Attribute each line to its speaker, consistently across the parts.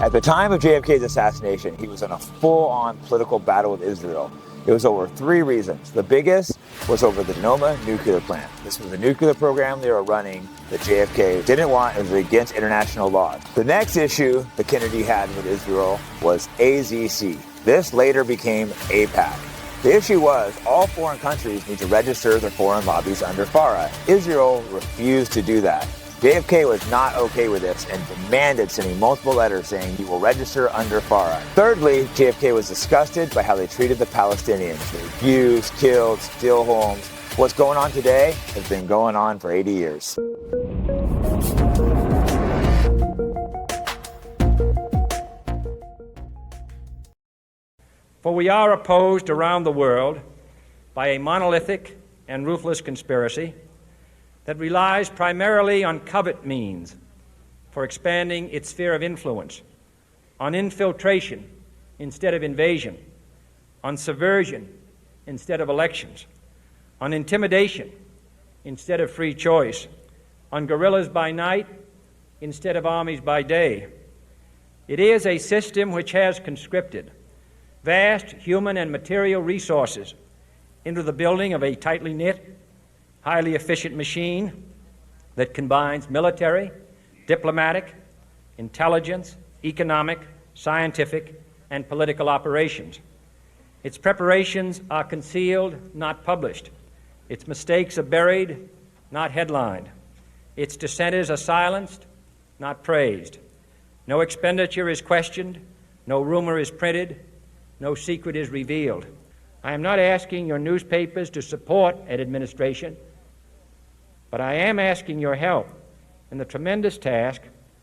Speaker 1: At the time of JFK's assassination, he was in a full-on political battle with Israel. It was over 3 reasons. The biggest was over the Sonoma nuclear plant. This was a nuclear program they were running that JFK didn't want. It was against international laws. The next issue that Kennedy had with Israel was AZC. This later became APAC. The issue was all foreign countries need to register their foreign lobbies under FARA. Israel refused to do that. JFK was not okay with this and demanded sending multiple letters saying he will register under FARA. Thirdly, JFK was disgusted by how they treated the Palestinians. They abused, killed, steal homes. What's going on today has been going on for 80 years.
Speaker 2: For we are opposed around the world by a monolithic and ruthless conspiracy that relies primarily on covert means for expanding its sphere of influence, on infiltration instead of invasion, on subversion instead of elections, on intimidation instead of free choice, on guerrillas by night instead of armies by day. It is a system which has conscripted vast human and material resources into the building of a tightly knit, highly efficient machine that combines military, diplomatic, intelligence, economic, scientific, and political operations. Its preparations are concealed, not published. Its mistakes are buried, not headlined. Its dissenters are silenced, not praised. No expenditure is questioned, no rumor is printed, no secret is revealed. I am not asking your newspapers to support an administration, but I am asking your help in the tremendous task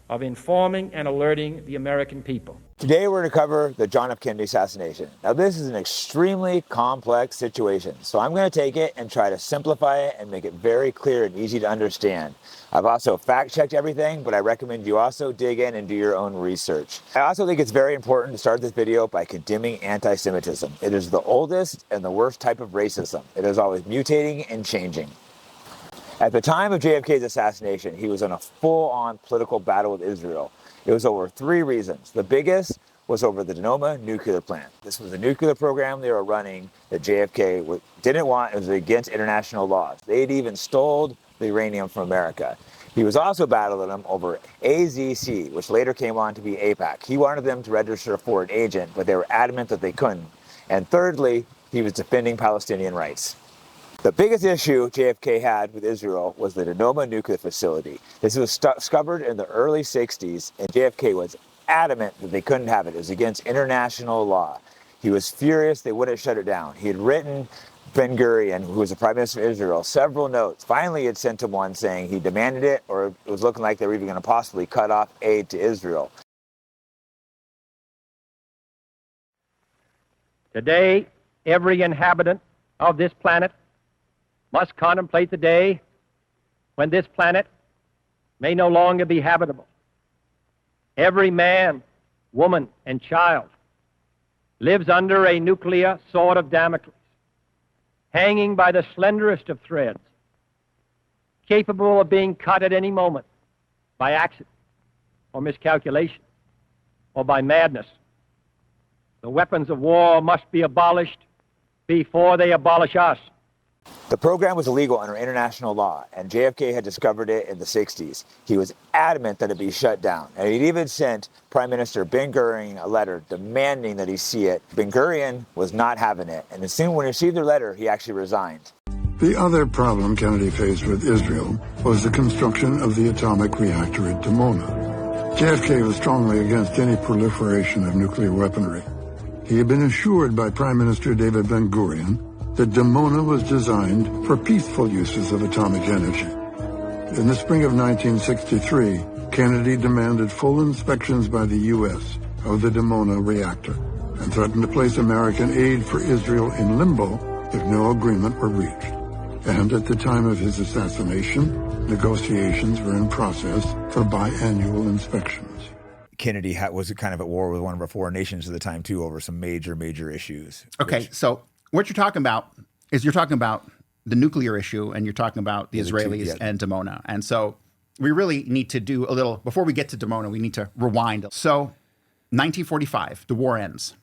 Speaker 2: of informing and alerting the American people.
Speaker 1: Today we're going to cover the John F. Kennedy assassination. Now this is an extremely complex situation, so I'm going to take it and try to simplify it and make it very clear and easy to understand. I've also fact-checked everything, but I recommend you also dig in and do your own research. I also think it's very important to start this video by condemning anti-Semitism. It is the oldest and the worst type of racism. It is always mutating and changing. At the time of JFK's assassination, he was in a full-on political battle with Israel. It was over 3 reasons. The biggest was over the Sonoma nuclear plant. This was a nuclear program they were running that JFK didn't want. It was against international laws. They'd even stole the uranium from America. He was also battling them over AZC, which later came on to be APAC. He wanted them to register for an agent, but they were adamant that they couldn't. And thirdly, he was defending Palestinian rights. The biggest issue JFK had with Israel was the Sonoma nuclear facility. This was discovered in the early 60s, and JFK was adamant that they couldn't have it. It was against international law. He was furious they wouldn't shut it down. He had written Ben-Gurion, who was the Prime Minister of Israel, several notes. Finally, he had sent him one saying he demanded it, or it was looking like they were even going to possibly cut off aid to Israel.
Speaker 2: Today, every inhabitant of this planet must contemplate the day when this planet may no longer be habitable. Every man, woman, and child lives under a nuclear sword of Damocles, hanging by the slenderest of threads, capable of being cut at any moment by accident or miscalculation or by madness. The weapons of war must be abolished before they abolish us.
Speaker 1: The program was illegal under international law, and JFK had discovered it in the 60s. He was adamant that it be shut down, and he'd even sent Prime Minister Ben-Gurion a letter demanding that he see it. Ben-Gurion was not having it, and as soon when he received the letter, he actually resigned.
Speaker 3: The other problem Kennedy faced with Israel was the construction of the atomic reactor at Dimona. JFK was strongly against any proliferation of nuclear weaponry. He had been assured by Prime Minister David Ben-Gurion that Dimona was designed for peaceful uses of atomic energy. In the spring of 1963, Kennedy demanded full inspections by the U.S. of the Dimona reactor and threatened to place American aid for Israel in limbo if no agreement were reached. And at the time of his assassination, negotiations were in process for biannual inspections.
Speaker 1: Kennedy was kind of at war with one of our foreign nations at the time, too, over some major issues.
Speaker 4: Okay, so what you're talking about is you're talking about the nuclear issue and you're talking about the Israelis and Dimona. And so we really need to do a little, before we get to Dimona, we need to rewind. So 1945, the war ends.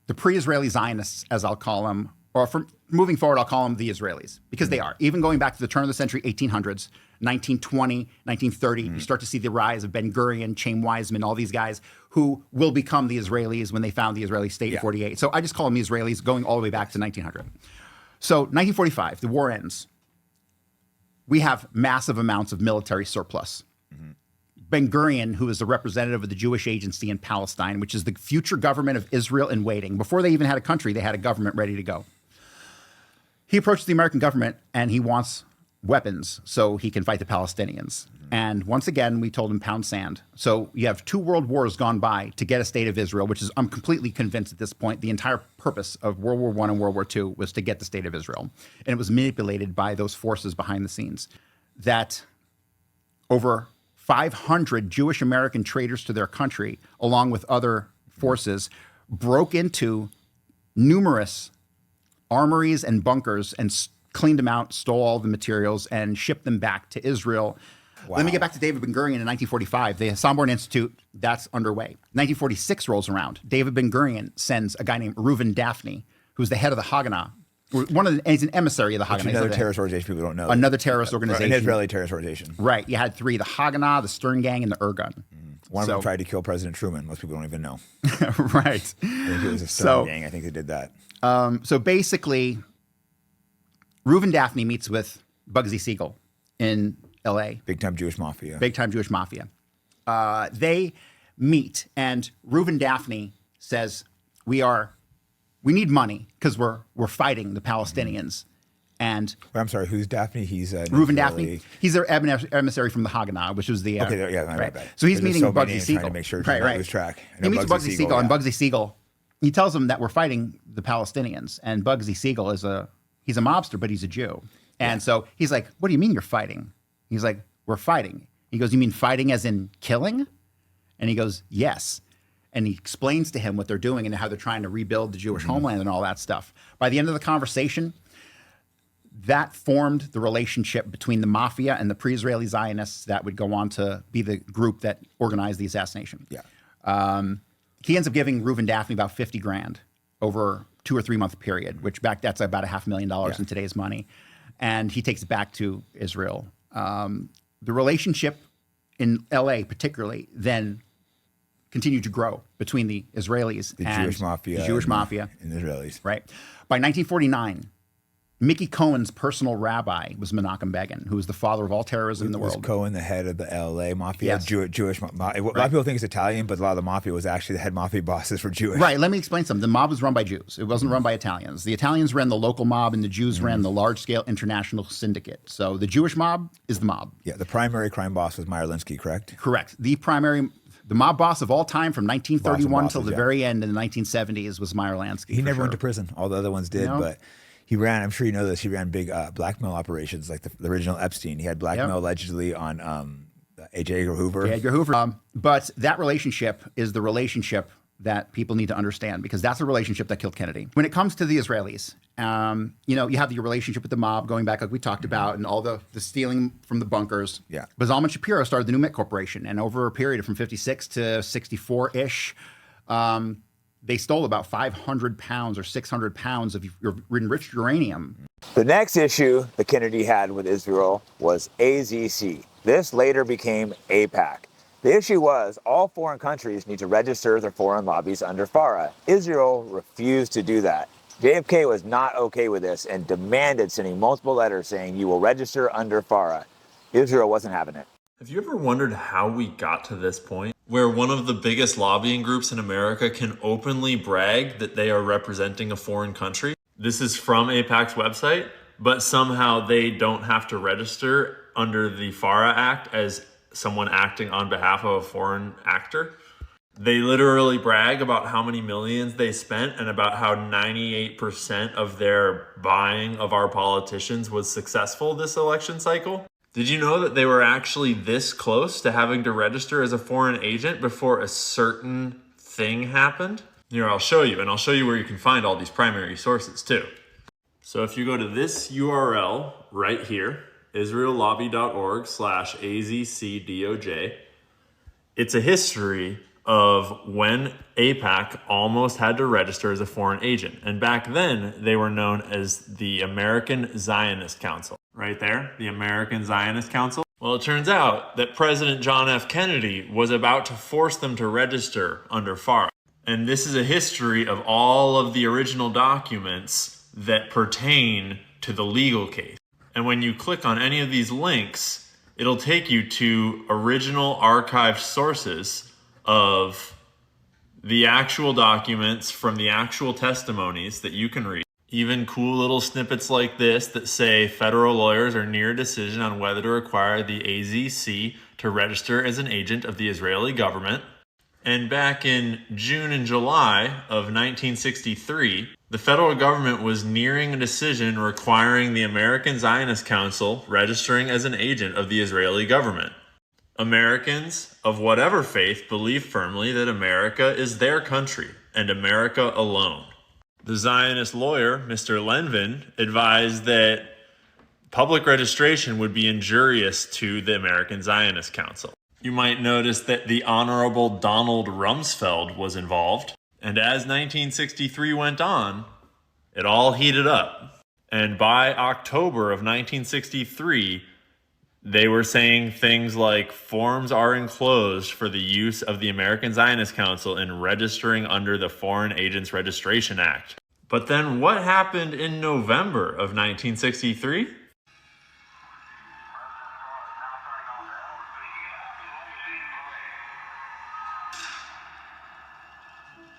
Speaker 4: The pre-Israeli Zionists, as I'll call them, or from moving forward, I'll call them the Israelis, because they are. Even going back to the turn of the century, 1800s, 1920, 1930, you start to see the rise of Ben-Gurion, Chaim Weissman, all these guys who will become the Israelis when they found the Israeli state in 48. So I just call them the Israelis going all the way back to 1900. So 1945, the war ends. We have massive amounts of military surplus. Ben-Gurion, who is the representative of the Jewish Agency in Palestine, which is the future government of Israel in waiting. Before they even had a country, they had a government ready to go. He approaches the American government and he wants weapons so he can fight the Palestinians. And once again, we told him pound sand. So you have 2 world wars gone by to get a state of Israel, which is, I'm completely convinced at this point, the entire purpose of World War I and World War II was to get the state of Israel. And it was manipulated by those forces behind the scenes. That over 500 Jewish American traitors to their country, along with other forces, broke into numerous armories and bunkers and cleaned them out, stole all the materials, and shipped them back to Israel. Wow. Let me get back to David Ben-Gurion in 1945. The Sanborn Institute, that's underway. 1946 rolls around. David Ben-Gurion sends a guy named Reuven Daphne, who's the head of the Haganah. He's an emissary of the Haganah.
Speaker 1: Another terrorist organization people don't know.
Speaker 4: Another terrorist organization.
Speaker 1: An Israeli terrorist organization.
Speaker 4: Right. You had 3, the Haganah, the Stern Gang, and the Irgun.
Speaker 1: One of them tried to kill President Truman. Most people don't even know.
Speaker 4: Right.
Speaker 1: I think it was a Stern Gang. I think they did that.
Speaker 4: So basically, Reuven Daphne meets with Bugsy Siegel in L.A.
Speaker 1: Big-time Jewish mafia.
Speaker 4: Big-time Jewish mafia. They meet, and Reuven Daphne says, we need money because we're fighting the Palestinians. And
Speaker 1: I'm sorry, who's Daphne? He's
Speaker 4: Reuven Daphne. He's their emissary from the Haganah, which was the
Speaker 1: right.
Speaker 4: So he's meeting Bugsy Siegel.
Speaker 1: Trying to make sure to lose track.
Speaker 4: He meets Bugsy Siegel, and Bugsy Siegel, he tells him that we're fighting the Palestinians, and Bugsy Siegel he's a mobster, but he's a Jew, and so he's like, "What do you mean you're fighting?" He's like, "We're fighting." He goes, "You mean fighting as in killing?" And he goes, "Yes." And he explains to him what they're doing and how they're trying to rebuild the Jewish homeland and all that stuff. By the end of the conversation, that formed the relationship between the mafia and the pre-Israeli Zionists that would go on to be the group that organized the assassination.
Speaker 1: Yeah.
Speaker 4: He ends up giving Reuven Daphne about $50,000 over 2 or 3 month period, which that's about $500,000 in today's money. And he takes it back to Israel. The relationship in LA particularly then continued to grow between the Israelis and
Speaker 1: Jewish mafia,
Speaker 4: the Jewish mafia
Speaker 1: and the Israelis.
Speaker 4: Right. By 1949, Mickey Cohen's personal rabbi was Menachem Begin, who was the father of all terrorism in the world.
Speaker 1: Was Cohen the head of the LA mafia?
Speaker 4: Yes.
Speaker 1: Jewish mafia. A lot of people think it's Italian, but a lot of the mafia was actually the head mafia bosses for Jewish.
Speaker 4: Right. Let me explain something. The mob was run by Jews. It wasn't run by Italians. The Italians ran the local mob, and the Jews ran the large-scale international syndicate. So the Jewish mob is the mob.
Speaker 1: Yeah. The primary crime boss was Meyer Linsky, correct?
Speaker 4: Correct. The mob boss of all time from 1931 till the very end in the 1970s was Meyer Lansky.
Speaker 1: He never went to prison. All the other ones did, but he ran, I'm sure you know this, he ran big blackmail operations like the original Epstein. He had blackmail allegedly on J. Edgar Hoover.
Speaker 4: J. Edgar Hoover. But that relationship is the relationship that people need to understand, because that's the relationship that killed Kennedy. When it comes to the Israelis, you have your relationship with the mob going back like we talked about, and all the stealing from the bunkers.
Speaker 1: Yeah.
Speaker 4: But Zalman Shapiro started the New Mint Corporation, and over a period from 56 to 64-ish, they stole about 500 pounds or 600 pounds of enriched uranium.
Speaker 1: The next issue that Kennedy had with Israel was AZC. This later became APAC. The issue was all foreign countries need to register their foreign lobbies under FARA. Israel refused to do that. JFK was not okay with this and demanded sending multiple letters saying you will register under FARA. Israel wasn't having it.
Speaker 5: Have you ever wondered how we got to this point, where one of the biggest lobbying groups in America can openly brag that they are representing a foreign country? This is from APAC's website, but somehow they don't have to register under the FARA Act as someone acting on behalf of a foreign actor. They literally brag about how many millions they spent and about how 98% of their buying of our politicians was successful this election cycle. Did you know that they were actually this close to having to register as a foreign agent before a certain thing happened? Here, I'll show you, and I'll show you where you can find all these primary sources too. So if you go to this URL right here, israellobby.org/AZCDOJ, it's a history of when APAC almost had to register as a foreign agent. And back then, they were known as the American Zionist Council. Right there, the American Zionist Council. Well, it turns out that President John F. Kennedy was about to force them to register under FARA. And this is a history of all of the original documents that pertain to the legal case. And when you click on any of these links, it'll take you to original archived sources of the actual documents from the actual testimonies that you can read. Even cool little snippets like this that say federal lawyers are near a decision on whether to require the AZC to register as an agent of the Israeli government. And back in June and July of 1963, the federal government was nearing a decision requiring the American Zionist Council registering as an agent of the Israeli government. Americans of whatever faith believe firmly that America is their country and America alone. The Zionist lawyer, Mr. Lenvin, advised that public registration would be injurious to the American Zionist Council. You might notice that the Honorable Donald Rumsfeld was involved. And as 1963 went on, it all heated up. And by October of 1963, they were saying things like forms are enclosed for the use of the American Zionist Council in registering under the Foreign Agents Registration Act. But then what happened in November of 1963?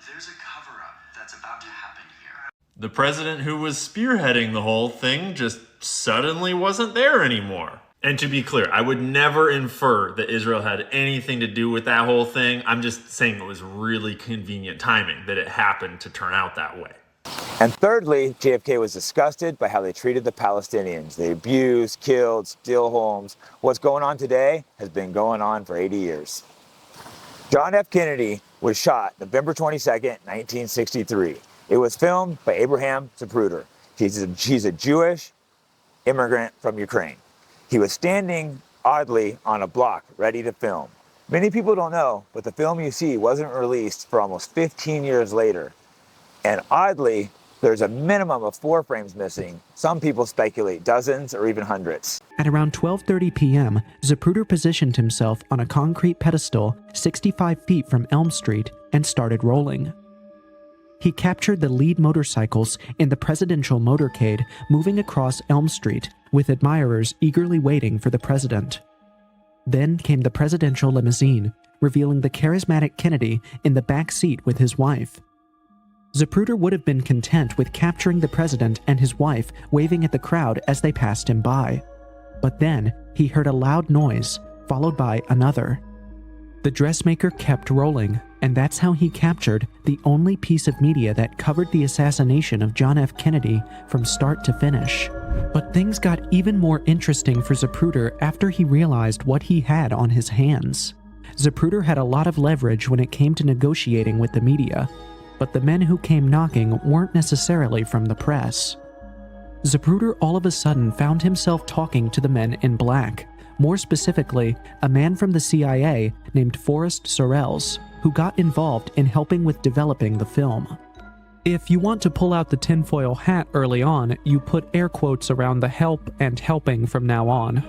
Speaker 6: There's a cover-up that's about to happen here.
Speaker 5: The president who was spearheading the whole thing just suddenly wasn't there anymore. And to be clear, I would never infer that Israel had anything to do with that whole thing. I'm just saying it was really convenient timing that it happened to turn out that way.
Speaker 1: And thirdly, JFK was disgusted by how they treated the Palestinians. They abused, killed, steal homes. What's going on today has been going on for 80 years. John F. Kennedy was shot November 22nd, 1963. It was filmed by Abraham Zapruder. He's a Jewish immigrant from Ukraine. He was standing oddly on a block, ready to film. Many people don't know, but the film you see wasn't released for almost 15 years later. And oddly, there's a minimum of 4 frames missing. Some people speculate dozens or even hundreds.
Speaker 7: At around 12:30 p.m., Zapruder positioned himself on a concrete pedestal 65 feet from Elm Street and started rolling. He captured the lead motorcycles in the presidential motorcade moving across Elm Street, with admirers eagerly waiting for the president. Then came the presidential limousine, revealing the charismatic Kennedy in the back seat with his wife. Zapruder would have been content with capturing the president and his wife waving at the crowd as they passed him by. But then he heard a loud noise, followed by another. The dressmaker kept rolling, and that's how he captured the only piece of media that covered the assassination of John F. Kennedy from start to finish. But things got even more interesting for Zapruder after he realized what he had on his hands. Zapruder had a lot of leverage when it came to negotiating with the media, but the men who came knocking weren't necessarily from the press. Zapruder all of a sudden found himself talking to the men in black, more specifically, a man from the CIA named Forrest Sorrells, who got involved in helping with developing the film. If you want to pull out the tinfoil hat early on, you put air quotes around the help and helping from now on.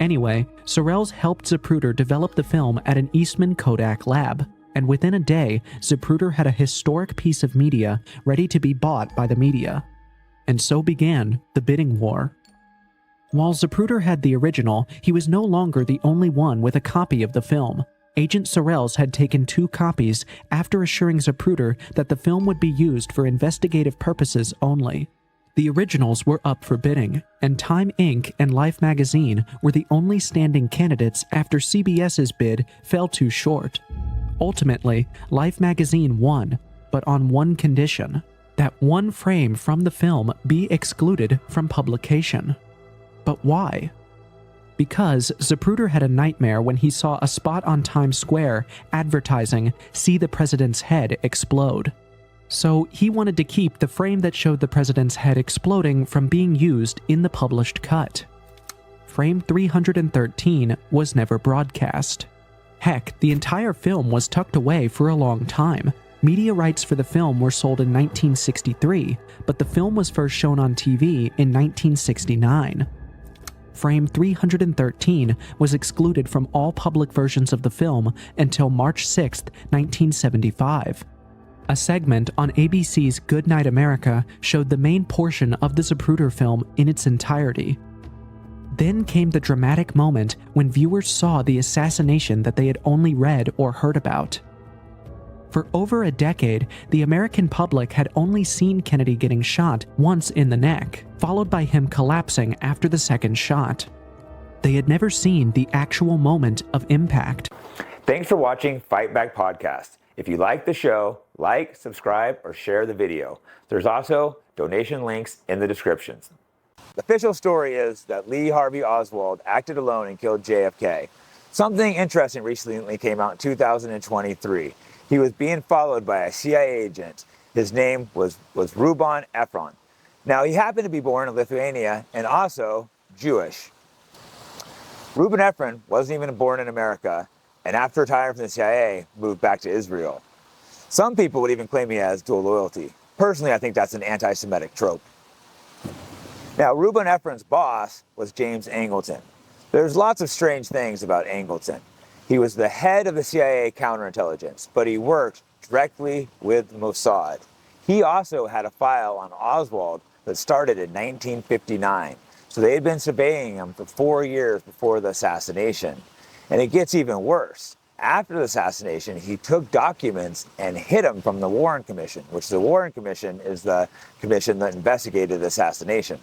Speaker 7: Anyway, Sorrells helped Zapruder develop the film at an Eastman Kodak lab, and within a day, Zapruder had a historic piece of media ready to be bought by the media. And so began the bidding war. While Zapruder had the original, he was no longer the only one with a copy of the film. Agent Sorrells had taken 2 copies after assuring Zapruder that the film would be used for investigative purposes only. The originals were up for bidding, and Time Inc. and Life magazine were the only standing candidates after CBS's bid fell too short. Ultimately, Life magazine won, but on one condition: that one frame from the film be excluded from publication. But why? Because Zapruder had a nightmare when he saw a spot on Times Square advertising, "See the president's head explode." So he wanted to keep the frame that showed the president's head exploding from being used in the published cut. Frame 313 was never broadcast. Heck, the entire film was tucked away for a long time. Media rights for the film were sold in 1963, but the film was first shown on TV in 1969. Frame 313 was excluded from all public versions of the film until March 6, 1975. A segment on ABC's Good Night America showed the main portion of the Zapruder film in its entirety. Then came the dramatic moment when viewers saw the assassination that they had only read or heard about. For over a decade, the American public had only seen Kennedy getting shot once in the neck, followed by him collapsing after the second shot. They had never seen the actual moment of impact.
Speaker 1: Thanks for watching Fight Back Podcast. If you like the show, like, subscribe, or share the video. There's also donation links in the descriptions. The official story is that Lee Harvey Oswald acted alone and killed JFK. Something interesting recently came out in 2023. He was being followed by a CIA agent. His name was Reuben Efron. Now, he happened to be born in Lithuania and also Jewish. Reuben Efron wasn't even born in America, and after retiring from the CIA, moved back to Israel. Some people would even claim he has dual loyalty. Personally, I think that's an anti-Semitic trope. Now, Reuben Efron's boss was James Angleton. There's lots of strange things about Angleton. He was the head of the CIA counterintelligence, but he worked directly with Mossad. He also had a file on Oswald that started in 1959. So they had been surveying him for 4 years before the assassination. And it gets even worse. After the assassination, he took documents and hid them from the Warren Commission, which the Warren Commission is the commission that investigated the assassination.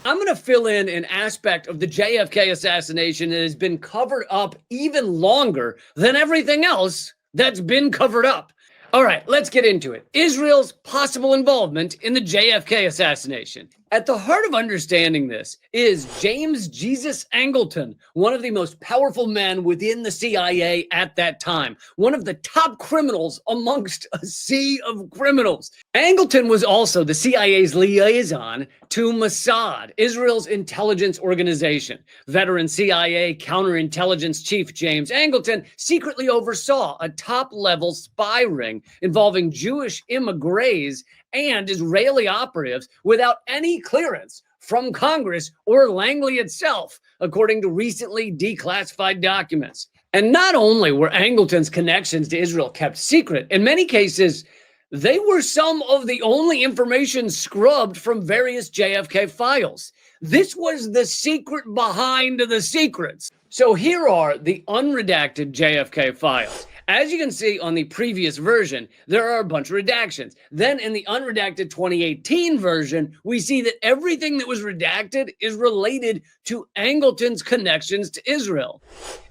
Speaker 8: I'm going to fill in an aspect of the JFK assassination that has been covered up even longer than everything else that's been covered up. All right, let's get into it. Israel's possible involvement in the JFK assassination. At the heart of understanding this is James Jesus Angleton, one of the most powerful men within the CIA at that time, one of the top criminals amongst a sea of criminals. Angleton was also the CIA's liaison to Mossad, Israel's intelligence organization. Veteran CIA counterintelligence chief James Angleton secretly oversaw a top-level spy ring involving Jewish immigrants and Israeli operatives without any clearance from Congress or Langley itself, according to recently declassified documents. And not only were Angleton's connections to Israel kept secret, in many cases, they were some of the only information scrubbed from various JFK files. This was the secret behind the secrets. So here are the unredacted JFK files. As you can see on the previous version, there are a bunch of redactions. Then in the unredacted 2018 version, we see that everything that was redacted is related to Angleton's connections to Israel.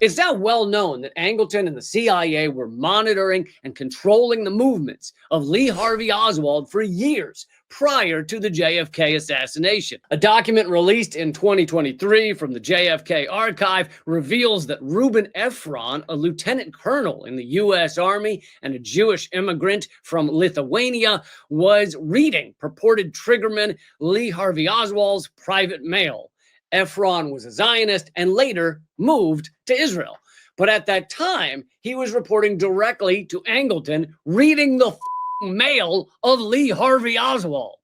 Speaker 8: It's now well known that Angleton and the CIA were monitoring and controlling the movements of Lee Harvey Oswald for years prior to the JFK assassination. A document released in 2023 from the JFK archive reveals that Reuben Efron, a lieutenant colonel in the U.S. Army and a Jewish immigrant from Lithuania, was reading purported triggerman Lee Harvey Oswald's private mail. Efron was a Zionist and later moved to Israel. But at that time, he was reporting directly to Angleton, reading the mail of Lee Harvey Oswald.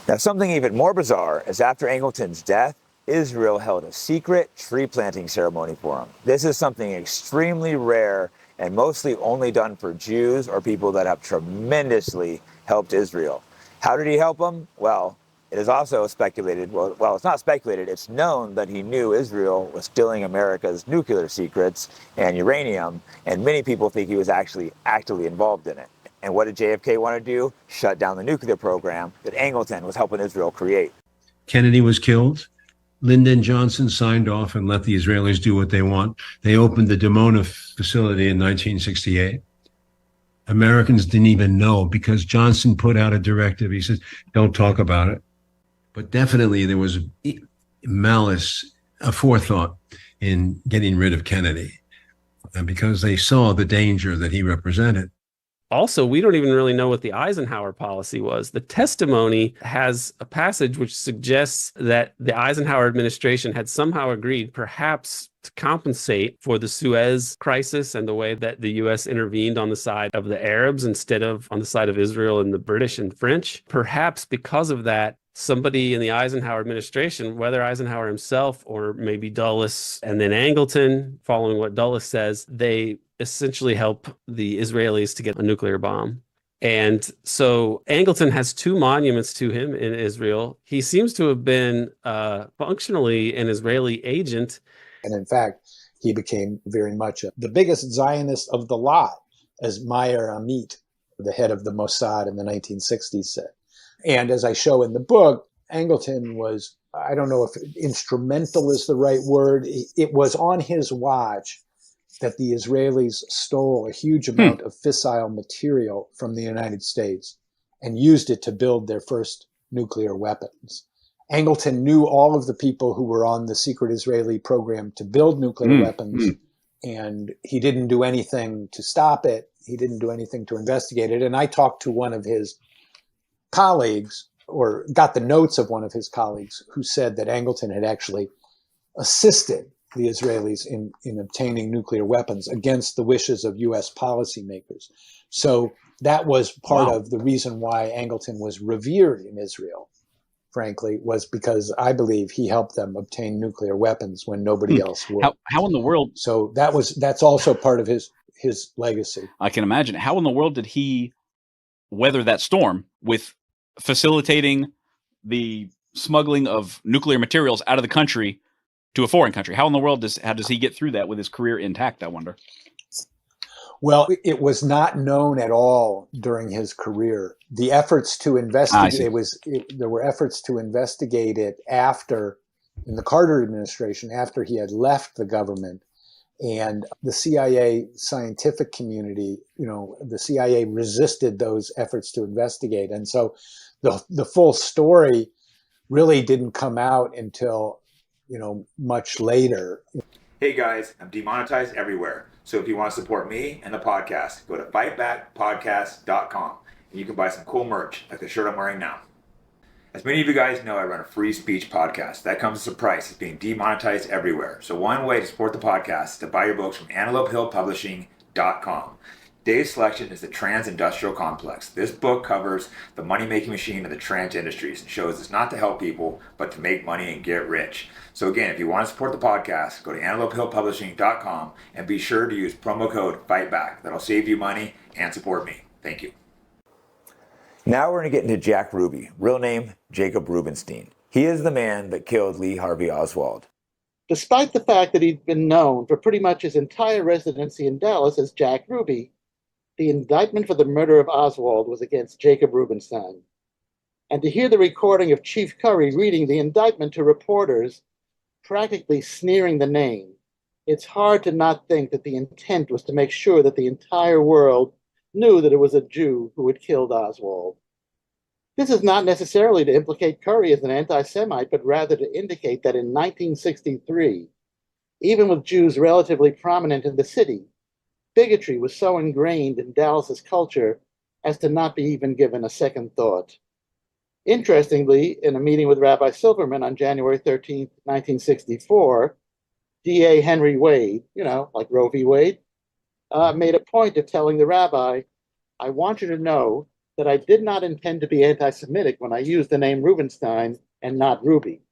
Speaker 1: Now, something even more bizarre is after Angleton's death, Israel held a secret tree planting ceremony for him. This is something extremely rare and mostly only done for Jews or people that have tremendously helped Israel. How did he help them? Well, it is also speculated, well, it's not speculated, it's known that he knew Israel was stealing America's nuclear secrets and uranium, and many people think he was actually actively involved in it. And what did JFK want to do? Shut down the nuclear program that Angleton was helping Israel create.
Speaker 9: Kennedy was killed. Lyndon Johnson signed off and let the Israelis do what they want. They opened the Dimona facility in 1968. Americans didn't even know because Johnson put out a directive. He said, don't talk about it. But definitely there was malice, a forethought in getting rid of Kennedy because they saw the danger that he represented.
Speaker 10: Also, we don't even really know what the Eisenhower policy was. The testimony has a passage which suggests that the Eisenhower administration had somehow agreed, perhaps to compensate for the Suez crisis and the way that the U.S. intervened on the side of the Arabs instead of on the side of Israel and the British and French. Perhaps because of that, somebody in the Eisenhower administration, whether Eisenhower himself or maybe Dulles and then Angleton, following what Dulles says, they essentially help the Israelis to get a nuclear bomb. And so Angleton has two monuments to him in Israel. He seems to have been functionally an Israeli agent.
Speaker 11: And in fact, he became very much the biggest Zionist of the lot, as Meir Amit, the head of the Mossad in the 1960s, said. And as I show in the book, Angleton was, I don't know if instrumental is the right word. It was on his watch that the Israelis stole a huge amount of fissile material from the United States and used it to build their first nuclear weapons. Angleton knew all of the people who were on the secret Israeli program to build nuclear weapons, and he didn't do anything to stop it. He didn't do anything to investigate it. And I talked to one of his colleagues, or got the notes of one of his colleagues, who said that Angleton had actually assisted the Israelis in obtaining nuclear weapons against the wishes of U.S. policymakers. So that was part of the reason why Angleton was revered in Israel, frankly, was because I believe he helped them obtain nuclear weapons when nobody else would.
Speaker 12: How in the world?
Speaker 11: So that's also part of his legacy.
Speaker 12: I can imagine. How in the world did he weather that storm with facilitating the smuggling of nuclear materials out of the country to a foreign country? How in the world does he get through that with his career intact, I wonder?
Speaker 11: Well, it was not known at all during his career. The efforts to investigate there were efforts to investigate it after, in the Carter administration, after he had left the government. And the CIA scientific community, the CIA resisted those efforts to investigate. And so the full story really didn't come out until, much later.
Speaker 1: Hey guys, I'm demonetized everywhere. So if you want to support me and the podcast, go to fightbackpodcast.com and you can buy some cool merch like the shirt I'm wearing now. As many of you guys know, I run a free speech podcast. That comes as a price. It's being demonetized everywhere. So one way to support the podcast is to buy your books from AntelopeHillPublishing.com. Today's selection is The Trans-Industrial Complex. This book covers the money-making machine of the trans industries and shows it's not to help people, but to make money and get rich. So again, if you want to support the podcast, go to AntelopeHillPublishing.com and be sure to use promo code FIGHTBACK. That'll save you money and support me. Thank you. Now we're going to get into Jack Ruby, real name Jacob Rubenstein. He is the man that killed Lee Harvey Oswald.
Speaker 13: Despite the fact that he'd been known for pretty much his entire residency in Dallas as Jack Ruby, the indictment for the murder of Oswald was against Jacob Rubenstein. And to hear the recording of Chief Curry reading the indictment to reporters, practically sneering the name, it's hard to not think that the intent was to make sure that the entire world knew that it was a Jew who had killed Oswald. This is not necessarily to implicate Curry as an anti-Semite, but rather to indicate that in 1963, even with Jews relatively prominent in the city, bigotry was so ingrained in Dallas's culture as to not be even given a second thought. Interestingly, in a meeting with Rabbi Silverman on January 13, 1964, DA Henry Wade, like Roe v. Wade, made a point of telling the rabbi, "I want you to know that I did not intend to be anti-Semitic when I used the name Rubenstein and not Ruby."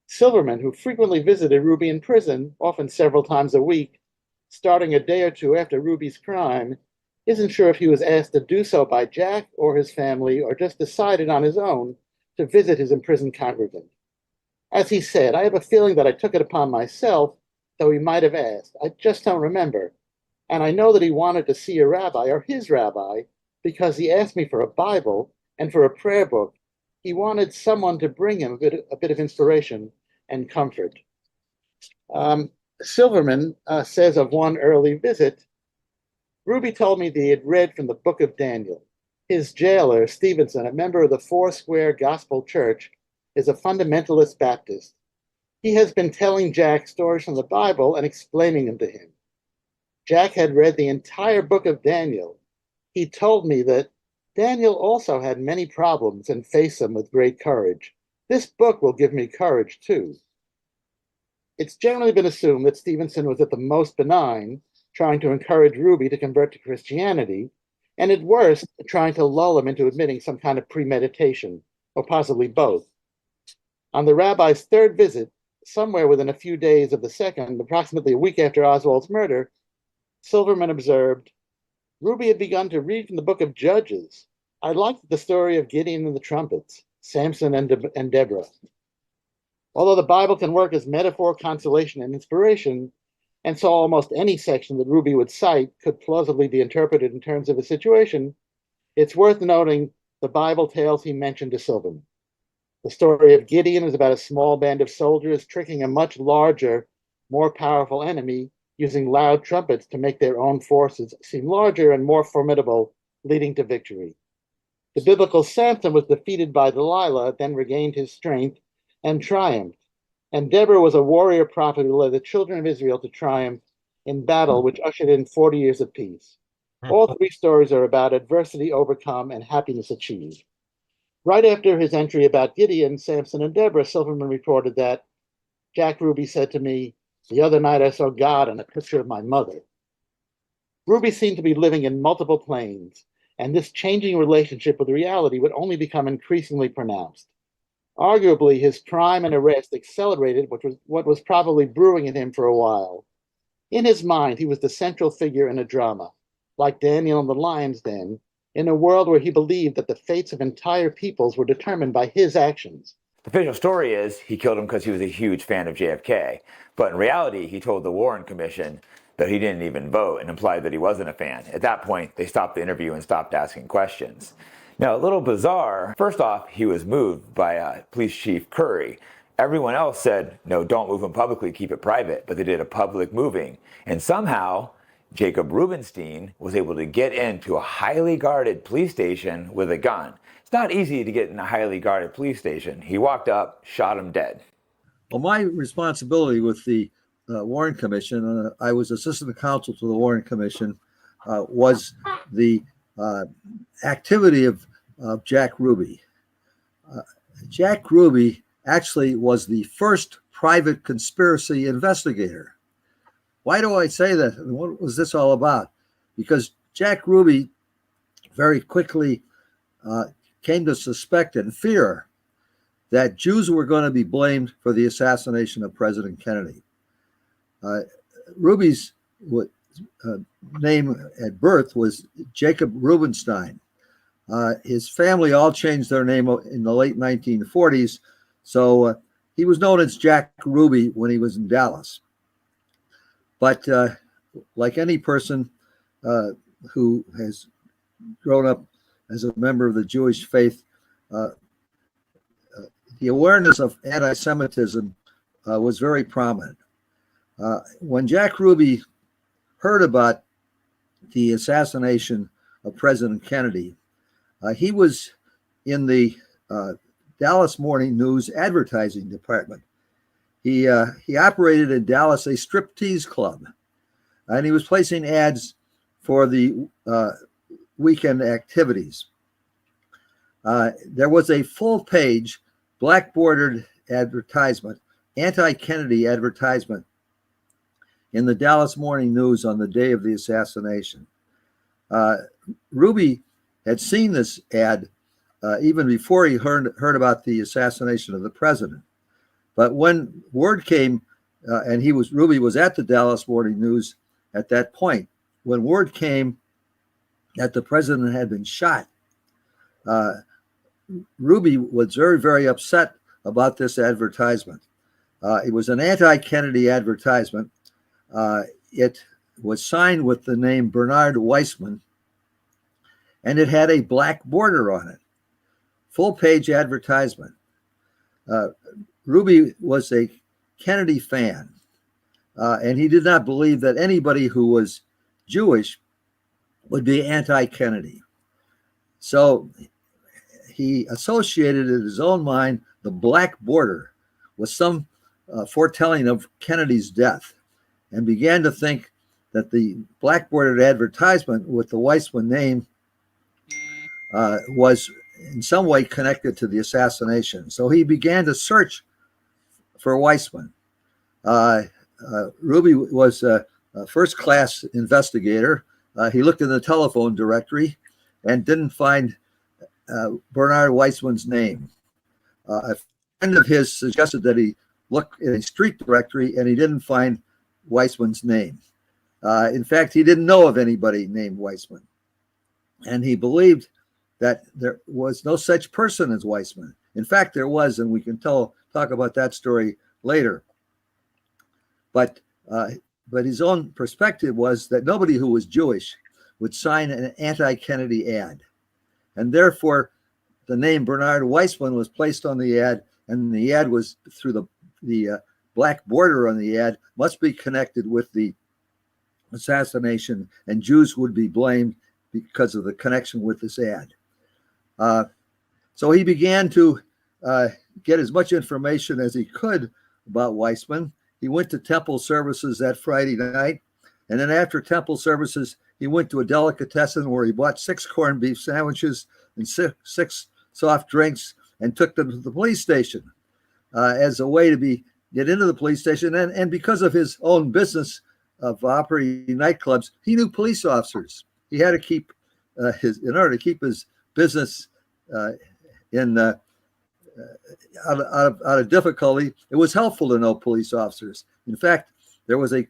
Speaker 13: Silverman, who frequently visited Ruby in prison, often several times a week, starting a day or two after Ruby's crime, isn't sure if he was asked to do so by Jack or his family, or just decided on his own to visit his imprisoned congregant. As he said, "I have a feeling that I took it upon myself, though he might have asked. I just don't remember. And I know that he wanted to see a rabbi, or his rabbi, because he asked me for a Bible and for a prayer book. He wanted someone to bring him a bit of inspiration and comfort." Silverman says of one early visit, "Ruby told me that he had read from the book of Daniel. His jailer, Stevenson, a member of the Foursquare Gospel Church, is a fundamentalist Baptist. He has been telling Jack stories from the Bible and explaining them to him. Jack had read the entire book of Daniel. He told me that Daniel also had many problems and faced them with great courage. This book will give me courage too." It's generally been assumed that Stevenson was at the most benign, trying to encourage Ruby to convert to Christianity, and at worst, trying to lull him into admitting some kind of premeditation, or possibly both. On the rabbi's third visit, somewhere within a few days of the second, approximately a week after Oswald's murder, Silverman observed, Ruby had begun to read from the book of Judges. I liked the story of Gideon and the trumpets, Samson and Deborah. Although the Bible can work as metaphor, consolation, and inspiration, and so almost any section that Ruby would cite could plausibly be interpreted in terms of a situation, it's worth noting the Bible tales he mentioned to Silverman. The story of Gideon is about a small band of soldiers tricking a much larger, more powerful enemy using loud trumpets to make their own forces seem larger and more formidable, leading to victory. The biblical Samson was defeated by Delilah, then regained his strength and triumphed. And Deborah was a warrior prophet who led the children of Israel to triumph in battle, which ushered in 40 years of peace. All three stories are about adversity overcome and happiness achieved. Right after his entry about Gideon, Samson, and Deborah, Silverman reported that Jack Ruby said to me, the other night I saw God in a picture of my mother. Ruby seemed to be living in multiple planes, and this changing relationship with reality would only become increasingly pronounced. Arguably, his crime and arrest accelerated what was probably brewing in him for a while. In his mind, he was the central figure in a drama, like Daniel in the lion's den, in a world where he believed that the fates of entire peoples were determined by his actions.
Speaker 1: The official story is he killed him because he was a huge fan of JFK, but in reality, he told the Warren Commission that he didn't even vote and implied that he wasn't a fan. At that point, they stopped the interview and stopped asking questions. Now, a little bizarre, first off, he was moved by Police Chief Curry. Everyone else said, no, don't move him publicly, keep it private, but they did a public moving. And somehow, Jacob Rubenstein was able to get into a highly guarded police station with a gun. It's not easy to get in a highly guarded police station. He walked up, shot him dead.
Speaker 14: Well, my responsibility with the Warren Commission, I was assistant counsel to the Warren Commission, was the activity of Jack Ruby. Jack Ruby actually was the first private conspiracy investigator. Why do I say that? What was this all about? Because Jack Ruby very quickly came to suspect and fear that Jews were going to be blamed for the assassination of President Kennedy. Ruby's name at birth was Jacob Rubenstein. His family all changed their name in the late 1940s, so he was known as Jack Ruby when he was in Dallas. But like any person who has grown up as a member of the Jewish faith, the awareness of anti-Semitism was very prominent. When Jack Ruby heard about the assassination of President Kennedy, he was in the Dallas Morning News advertising department. He operated in Dallas a striptease club, and he was placing ads for the weekend activities. There was a full-page, black-bordered advertisement, anti-Kennedy advertisement, in the Dallas Morning News on the day of the assassination. Ruby had seen this ad even before he heard about the assassination of the president. But when word came, and Ruby was at the Dallas Morning News at that point, when word came that the president had been shot, Ruby was very, very upset about this advertisement. It was an anti-Kennedy advertisement. It was signed with the name Bernard Weissman, and it had a black border on it. Full-page advertisement. Ruby was a Kennedy fan, and he did not believe that anybody who was Jewish would be anti-Kennedy. So he associated in his own mind the black border with some foretelling of Kennedy's death, and began to think that the black bordered advertisement with the Weissman name was in some way connected to the assassination. So he began to search for Weissman. Ruby was a first-class investigator. He looked in the telephone directory and didn't find Bernard Weissman's name. A friend of his suggested that he look in a street directory, and he didn't find Weissman's name. In fact, he didn't know of anybody named Weissman. And he believed that there was no such person as Weissman. In fact, there was, and we can talk about that story later. But his own perspective was that nobody who was Jewish would sign an anti-Kennedy ad. And therefore, the name Bernard Weissman was placed on the ad, and the ad was through the black border on the ad must be connected with the assassination, and Jews would be blamed because of the connection with this ad. So he began to get as much information as he could about Weissman. He went to temple services that Friday night, and then after temple services, he went to a delicatessen where he bought 6 corned beef sandwiches and six soft drinks and took them to the police station as a way to get into the police station. And because of his own business of operating nightclubs, he knew police officers. He had to keep in order to keep his business out of difficulty. It was helpful to know police officers. In fact, there was a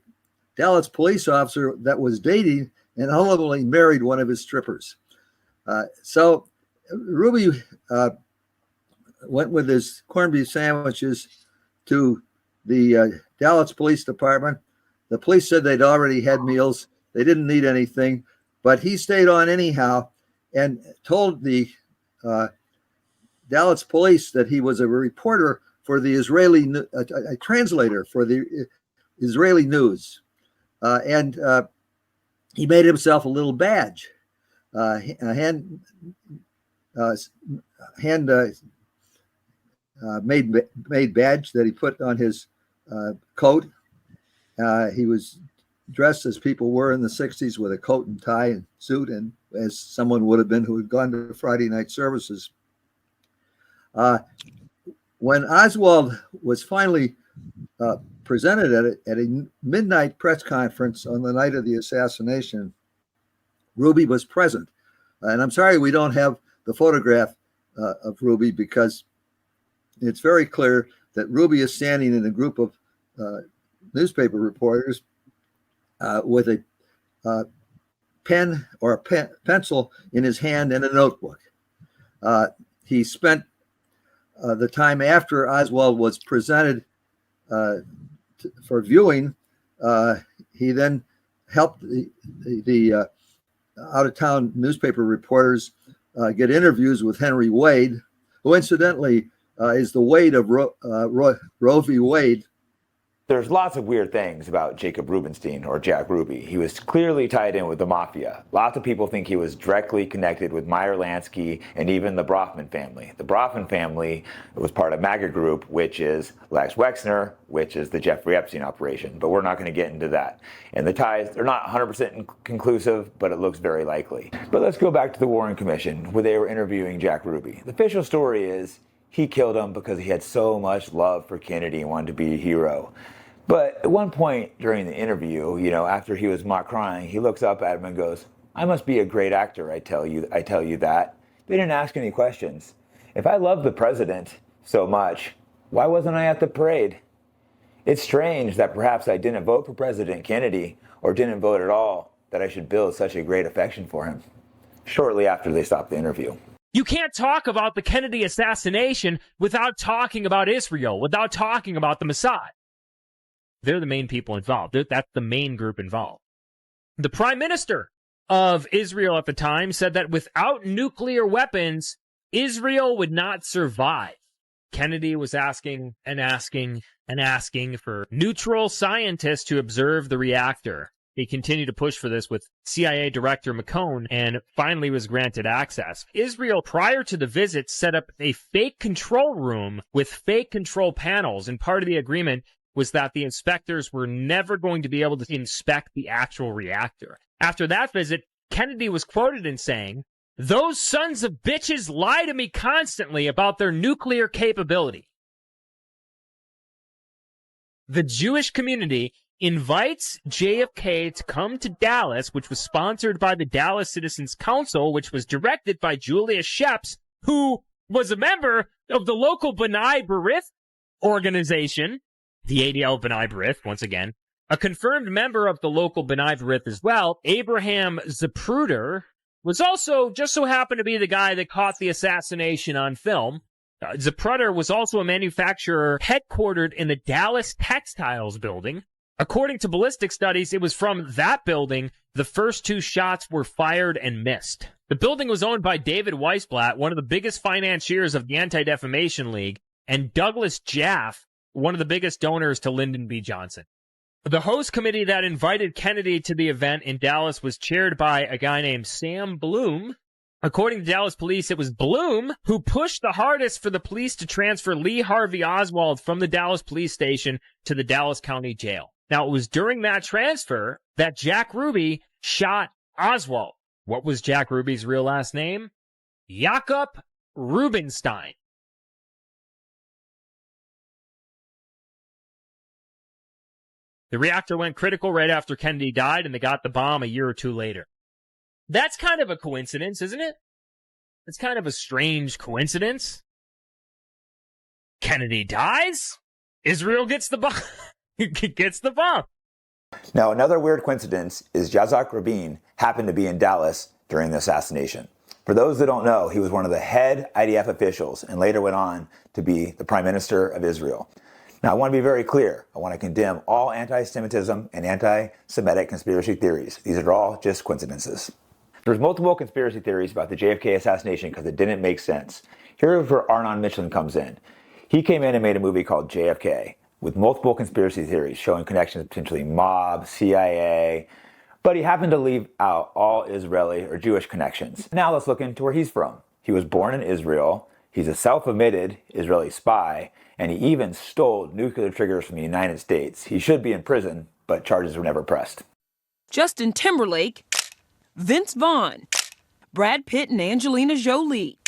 Speaker 14: Dallas police officer that was dating and ultimately married one of his strippers. So Ruby went with his corned beef sandwiches to the Dallas Police Department. The police said they'd already had meals. They didn't need anything, but he stayed on anyhow and told the Dallas police that he was a reporter for the Israeli, a translator for the Israeli news. And he made himself a little badge, made badge that he put on his coat. He was dressed as people were in the 60s with a coat and tie and suit, and as someone would have been who had gone to Friday night services. When Oswald was finally presented at a midnight press conference on the night of the assassination, Ruby was present. And I'm sorry we don't have the photograph of Ruby, because it's very clear that Ruby is standing in a group of newspaper reporters with a pen or a pencil in his hand and a notebook. He spent the time after Oswald was presented for viewing. He then helped the out-of-town newspaper reporters get interviews with Henry Wade, who incidentally is the Wade of Roe v. Wade.
Speaker 1: There's lots of weird things about Jacob Rubenstein, or Jack Ruby. He was clearly tied in with the mafia. Lots of people think he was directly connected with Meyer Lansky and even the Brofman family. The Brofman family was part of MAGA Group, which is Lex Wexner, which is the Jeffrey Epstein operation. But we're not going to get into that. And the ties, they're not 100% conclusive, but it looks very likely. But let's go back to the Warren Commission, where they were interviewing Jack Ruby. The official story is he killed him because he had so much love for Kennedy and wanted to be a hero. But at one point during the interview, after he was mock crying, he looks up at him and goes, "I must be a great actor, I tell you that. They didn't ask any questions. If I love the president so much, why wasn't I at the parade? It's strange that perhaps I didn't vote for President Kennedy, or didn't vote at all, that I should build such a great affection for him." Shortly after they stopped the interview.
Speaker 15: You can't talk about the Kennedy assassination without talking about Israel, without talking about the Mossad. They're the main people involved. That's the main group involved. The prime minister of Israel at the time said that without nuclear weapons, Israel would not survive. Kennedy was asking and asking and asking for neutral scientists to observe the reactor. He continued to push for this with CIA Director McCone, and finally was granted access. Israel, prior to the visit, set up a fake control room with fake control panels, and part of the agreement was that the inspectors were never going to be able to inspect the actual reactor. After that visit, Kennedy was quoted in saying, "Those sons of bitches lie to me constantly about their nuclear capability." the Jewish community invites JFK to come to Dallas, which was sponsored by the Dallas Citizens Council, which was directed by Julia Sheps, who was a member of the local B'nai B'rith organization, the ADL B'nai B'rith, once again, a confirmed member of the local B'nai B'rith as well. Abraham Zapruder was also just so happened to be the guy that caught the assassination on film. Zapruder was also a manufacturer headquartered in the Dallas Textiles building. According to ballistic studies, it was from that building the first two shots were fired and missed. The building was owned by David Weissblatt, one of the biggest financiers of the Anti-Defamation League, and Douglas Jaffe, one of the biggest donors to Lyndon B. Johnson. The host committee that invited Kennedy to the event in Dallas was chaired by a guy named Sam Bloom. According to Dallas police, it was Bloom who pushed the hardest for the police to transfer Lee Harvey Oswald from the Dallas police station to the Dallas County Jail. Now, it was during that transfer that Jack Ruby shot Oswald. What was Jack Ruby's real last name? Jakob Rubinstein. The reactor went critical right after Kennedy died, and they got the bomb a year or two later. That's kind of a coincidence, isn't it? It's kind of a strange coincidence. Kennedy dies, Israel gets the bomb. Gets the bomb.
Speaker 1: Now, another weird coincidence is Yitzhak Rabin happened to be in Dallas during the assassination. For those that don't know, he was one of the head IDF officials and later went on to be the Prime Minister of Israel. Now, I want to be very clear. I want to condemn all anti-Semitism and anti-Semitic conspiracy theories. These are all just coincidences. There's multiple conspiracy theories about the JFK assassination because it didn't make sense. Here's where Arnon Milchan comes in. He came in and made a movie called JFK with multiple conspiracy theories showing connections to potentially mob, CIA, but he happened to leave out all Israeli or Jewish connections. Now let's look into where he's from. He was born in Israel. He's a self-admitted Israeli spy, and he even stole nuclear triggers from the United States. He should be in prison, but charges were never pressed.
Speaker 16: Justin Timberlake, Vince Vaughn, Brad Pitt and Angelina Jolie.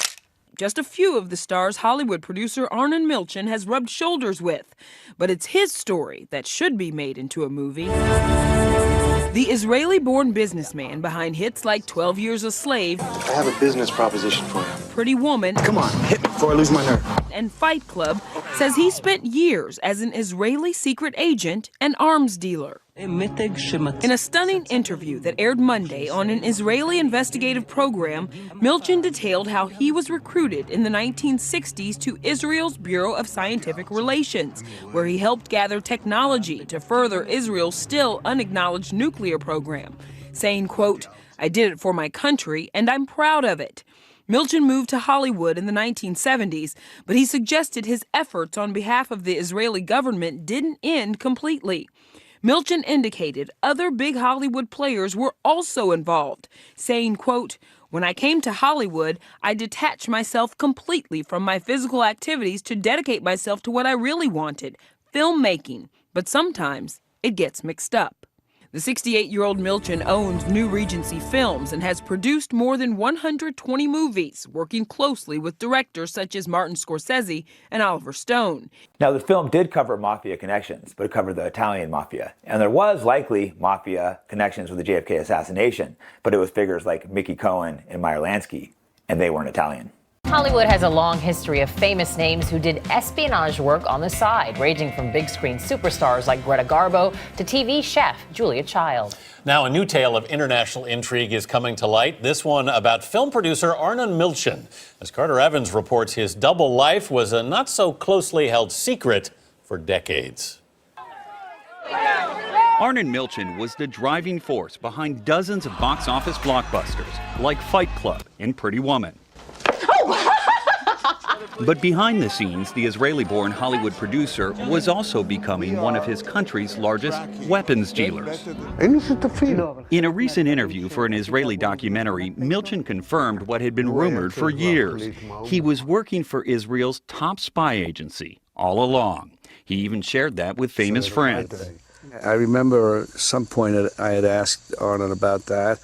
Speaker 16: Just a few of the stars Hollywood producer Arnon Milchan has rubbed shoulders with. But it's his story that should be made into a movie. The Israeli-born businessman behind hits like 12 Years a Slave,
Speaker 17: I have a business proposition for you.
Speaker 16: Pretty Woman,
Speaker 17: Come on, hit me before I lose my nerve.
Speaker 16: and Fight Club, says he spent years as an Israeli secret agent and arms dealer. In a stunning interview that aired Monday on an Israeli investigative program, Milchan detailed how he was recruited in the 1960s to Israel's Bureau of Scientific Relations, where he helped gather technology to further Israel's still unacknowledged nuclear program, saying, quote, "I did it for my country, and I'm proud of it." Milchan moved to Hollywood in the 1970s, but he suggested his efforts on behalf of the Israeli government didn't end completely. Milchan indicated other big Hollywood players were also involved, saying, quote, "When I came to Hollywood, I detached myself completely from my physical activities to dedicate myself to what I really wanted, filmmaking. But sometimes it gets mixed up." The 68-year-old Milchan owns New Regency Films and has produced more than 120 movies, working closely with directors such as Martin Scorsese and Oliver Stone.
Speaker 1: Now, the film did cover mafia connections, but it covered the Italian mafia. And there was likely mafia connections with the JFK assassination, but it was figures like Mickey Cohen and Meyer Lansky, and they weren't Italian.
Speaker 18: Hollywood has a long history of famous names who did espionage work on the side, ranging from big screen superstars like Greta Garbo to TV chef Julia Child.
Speaker 19: Now, a new tale of international intrigue is coming to light, this one about film producer Arnon Milchan. As Carter Evans reports, his double life was a not so closely held secret for decades.
Speaker 20: Arnon Milchan was the driving force behind dozens of box office blockbusters, like Fight Club and Pretty Woman. But behind the scenes, the Israeli-born Hollywood producer was also becoming one of his country's largest weapons dealers. In a recent interview for an Israeli documentary, Milchan confirmed what had been rumored for years. He was working for Israel's top spy agency all along. He even shared that with famous friends.
Speaker 21: I remember at some point I had asked Arnon about that.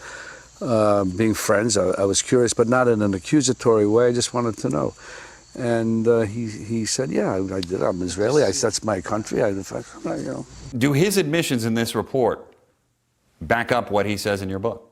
Speaker 21: Being friends, I was curious, but not in an accusatory way. I just wanted to know. And he said, yeah, I did. I'm Israeli. That's my country.
Speaker 2: Do his admissions in this report back up what he says in your book?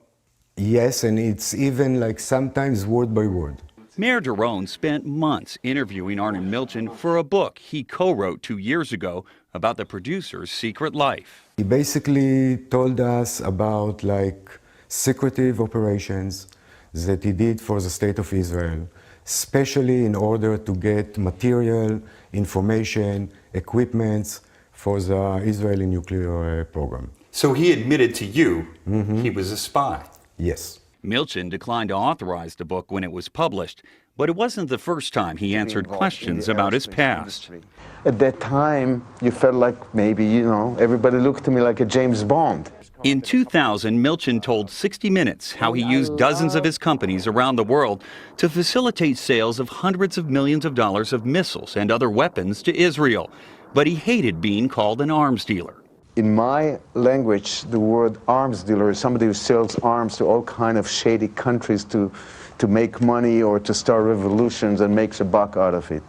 Speaker 22: Yes, and it's even like sometimes word by word.
Speaker 20: Mayor Daron spent months interviewing Arnon Milchan for a book he co-wrote 2 years ago about the producer's secret life.
Speaker 22: He basically told us about like secretive operations that he did for the state of Israel, especially in order to get material, information, equipments for the Israeli nuclear program.
Speaker 2: So he admitted to you he was a spy?
Speaker 22: Yes.
Speaker 20: Milchan declined to authorize the book when it was published, but it wasn't the first time he answered questions about his past.
Speaker 17: At that time, you felt like maybe, everybody looked to me like a James Bond.
Speaker 20: In 2000, Milchan told 60 Minutes how he used dozens of his companies around the world to facilitate sales of hundreds of millions of dollars of missiles and other weapons to Israel. But he hated being called an arms dealer.
Speaker 17: In my language, the word arms dealer is somebody who sells arms to all kind of shady countries to make money or to start revolutions and makes a buck out of it.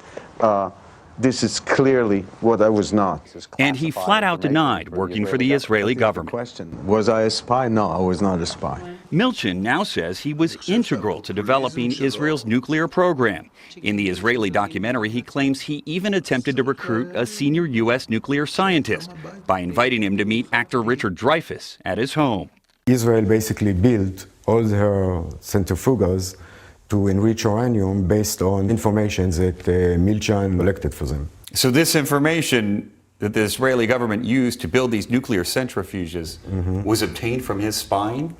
Speaker 17: This is clearly what I was not.
Speaker 20: And he flat out denied working for the Israeli government.
Speaker 17: Was I a spy? No, I was not a spy.
Speaker 20: Milchan now says he was integral to developing Israel's nuclear program. In the Israeli documentary, he claims he even attempted to recruit a senior U.S. nuclear scientist by inviting him to meet actor Richard Dreyfuss at his home.
Speaker 22: Israel basically built all her centrifuges to enrich uranium based on information that Milchan collected for them.
Speaker 2: So this information that the Israeli government used to build these nuclear centrifuges was obtained from his spying?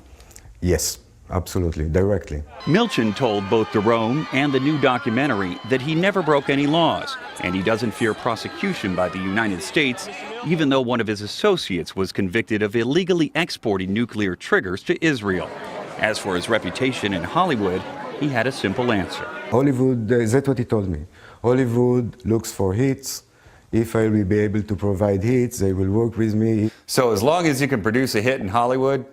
Speaker 22: Yes, absolutely, directly.
Speaker 20: Milchan told both Daron and the new documentary that he never broke any laws, and he doesn't fear prosecution by the United States, even though one of his associates was convicted of illegally exporting nuclear triggers to Israel. As for his reputation in Hollywood, he had a simple answer.
Speaker 22: Hollywood, that's what he told me. Hollywood looks for hits. If I will be able to provide hits, they will work with me.
Speaker 2: So as long as you can produce a hit in Hollywood,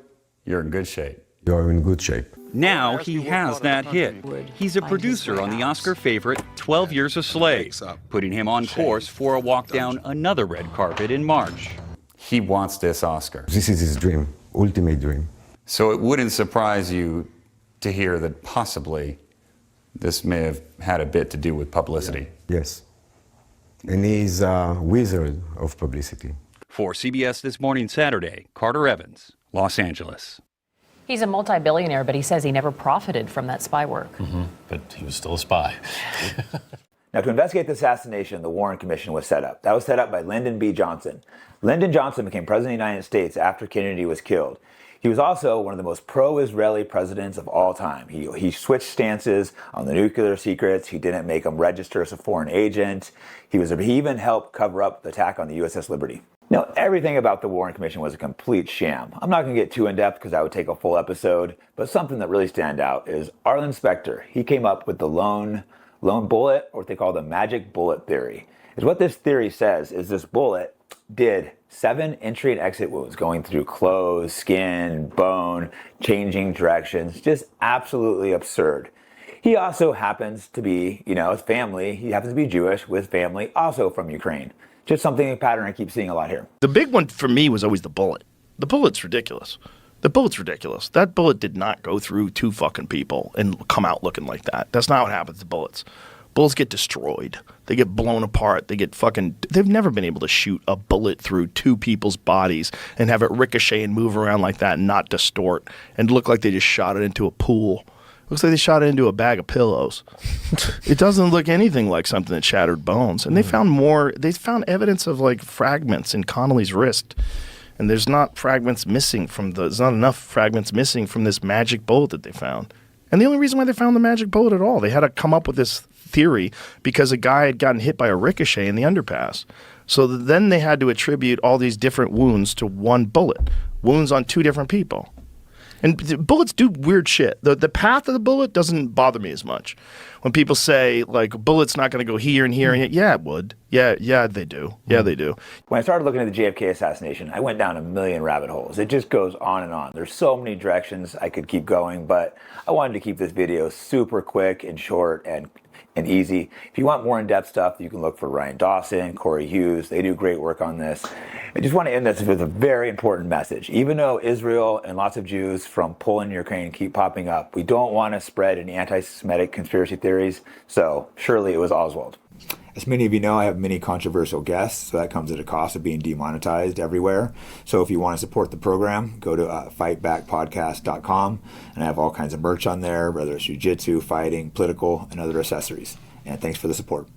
Speaker 2: you're in good shape.
Speaker 22: You're in good shape.
Speaker 20: Now he has that hit. He's a producer on the Oscar favorite 12 Years a Slave, putting him on course for a walk down another red carpet in March.
Speaker 2: He wants this Oscar.
Speaker 22: This is his dream, ultimate dream.
Speaker 2: So it wouldn't surprise you to hear that possibly this may have had a bit to do with publicity.
Speaker 22: Yes. And he's a wizard of publicity.
Speaker 20: For CBS This Morning Saturday, Carter Evans, Los Angeles.
Speaker 18: He's a multi-billionaire, but he says he never profited from that spy work.
Speaker 19: But he was still a spy.
Speaker 1: Now, to investigate the assassination, the Warren Commission was set up. That was set up by Lyndon B. Johnson. Lyndon Johnson became president of the United States after Kennedy was killed. He was also one of the most pro-Israeli presidents of all time. He switched stances on the nuclear secrets. He didn't make them register as a foreign agent. He even helped cover up the attack on the USS Liberty. Now, everything about the Warren Commission was a complete sham. I'm not going to get too in-depth because that would take a full episode, but something that really stands out is Arlen Specter. He came up with the lone bullet, or what they call the magic bullet theory. Is what this theory says is this bullet did 7 entry and exit wounds going through clothes, skin, bone, changing directions. Just absolutely absurd. He also happens to be, his family, he happens to be Jewish with family also from Ukraine. Just a pattern I keep seeing a lot here.
Speaker 23: The big one for me was always the bullet. The bullet's ridiculous. That bullet did not go through 2 fucking people and come out looking like that. That's not what happens to bullets. Bullets get destroyed. They get blown apart. They've never been able to shoot a bullet through 2 people's bodies and have it ricochet and move around like that and not distort and look like they just shot it into a pool. Looks like they shot it into a bag of pillows. It doesn't look anything like something that shattered bones. And they found evidence of like fragments in Connolly's wrist. And there's not enough fragments missing from this magic bullet that they found. And the only reason why they found the magic bullet at all, they had to come up with this theory because a guy had gotten hit by a ricochet in the underpass. So then they had to attribute all these different wounds to one bullet, wounds on 2 different people. And bullets do weird shit. The path of the bullet doesn't bother me as much. When people say, like, a bullet's not going to go here and here, and yeah, it would. Yeah, they do. Yeah, they do.
Speaker 1: When I started looking at the JFK assassination, I went down a million rabbit holes. It just goes on and on. There's so many directions I could keep going, but I wanted to keep this video super quick and short and and easy. If you want more in-depth stuff, you can look for Ryan Dawson, Corey Hughes. They do great work on this. I just want to end this with a very important message. Even though Israel and lots of Jews from Poland and Ukraine keep popping up, we don't want to spread any anti-Semitic conspiracy theories, so surely it was Oswald. As many of you know, I have many controversial guests, so that comes at a cost of being demonetized everywhere. So if you want to support the program, go to fightbackpodcast.com, and I have all kinds of merch on there, whether it's jiu-jitsu, fighting, political, and other accessories. And thanks for the support.